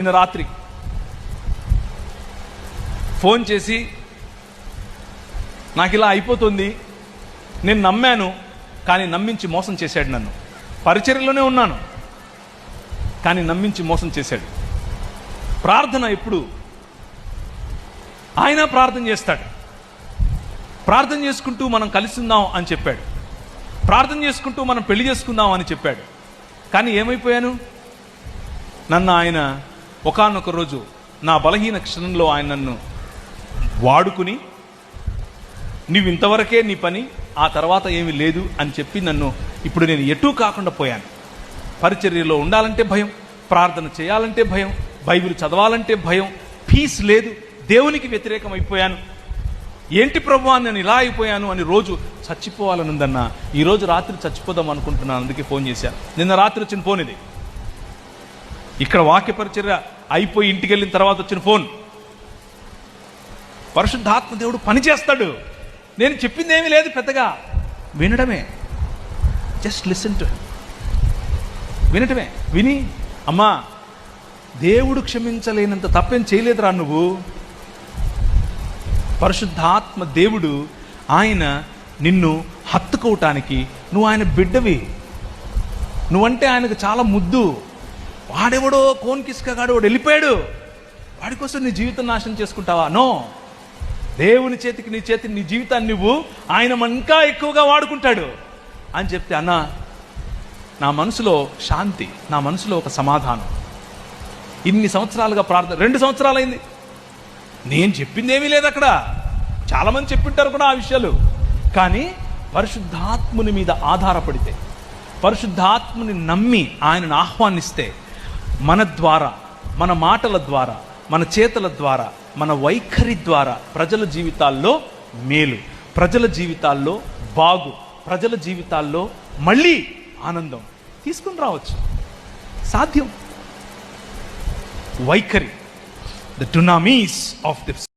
నిన్న రాత్రి ఫోన్ చేసి నాకు ఇలా అయిపోతుంది, నేను నమ్మాను కానీ నమ్మించి మోసం చేశాడు. నన్ను పరిచర్యలోనే ఉన్నాను కానీ నమ్మించి మోసం చేశాడు. ప్రార్థన ఎప్పుడు ఆయన ప్రార్థన చేస్తాడు. ప్రార్థన చేసుకుంటూ మనం కలిసి ఉందాం అని చెప్పాడు. ప్రార్థన చేసుకుంటూ మనం పెళ్లి చేసుకుందాం అని చెప్పాడు. కానీ ఏమైపోయాను? నన్ను ఆయన ఒకానొక రోజు నా బలహీన క్షణంలో ఆయన నన్ను వాడుకుని, నువ్వు ఇంతవరకే నీ పని, ఆ తర్వాత ఏమీ లేదు అని చెప్పి నన్ను ఇప్పుడు నేను ఎటూ కాకుండా పోయాను. పరిచర్యలో ఉండాలంటే భయం, ప్రార్థన చేయాలంటే భయం, బైబిల్ చదవాలంటే భయం, పీస్ లేదు, దేవునికి వ్యతిరేకం అయిపోయాను. ఏంటి ప్రభువా నేను ఇలా అయిపోయాను అని రోజు చచ్చిపోవాలనుందన్నా. ఈరోజు రాత్రి చచ్చిపోదాం అనుకుంటున్నాను, అందుకే ఫోన్ చేశాను. నిన్న రాత్రి వచ్చిన ఫోన్ ఇది. ఇక్కడ వాక్య పరిచర్య అయిపోయి ఇంటికి వెళ్ళిన తర్వాత వచ్చిన ఫోన్. పరిశుద్ధాత్మ దేవుడు పని చేస్తాడు. నేను చెప్పింది ఏమీ లేదు, పెద్దగా వినడమే. Just listen to him. వినటమే. విని అమ్మా దేవుడు క్షమించలేనంత తప్పేం చేయలేదురా నువ్వు. పరిశుద్ధాత్మ దేవుడు ఆయన నిన్ను హత్తుకోవటానికి, నువ్వు ఆయన బిడ్డవి, నువ్వంటే ఆయనకు చాలా ముద్దు. వాడెవడో కోన్ కిస్కగాడు, వాడు వెళ్ళిపోయాడు, వాడి కోసం నీ జీవితం నాశనం చేసుకుంటావా? నో. దేవుని చేతికి నీ జీవితాన్ని నువ్వు ఆయన ఇంకా ఎక్కువగా వాడుకుంటాడు అని చెప్తే, అన్నా నా మనసులో శాంతి, నా మనసులో ఒక సమాధానం. ఇన్ని సంవత్సరాలుగా ప్రార్థన, 2 సంవత్సరాలైంది. నేను చెప్పింది ఏమీ లేదు అక్కడ. చాలామంది చెప్పింటారు కూడా ఆ విషయాలు. కానీ పరిశుద్ధాత్ముని మీద ఆధారపడితే, పరిశుద్ధాత్ముని నమ్మి ఆయనను ఆహ్వానిస్తే, మన ద్వారా, మన మాటల ద్వారా, మన చేతల ద్వారా, మన వైఖరి ద్వారా ప్రజల జీవితాల్లో మేలు, ప్రజల జీవితాల్లో బాగు, ప్రజల జీవితాల్లో మళ్ళీ ఆనందం తీసుకుని రావచ్చు. సాధ్యం. వైఖరి, ద డునామీస్ ఆఫ్ దిస్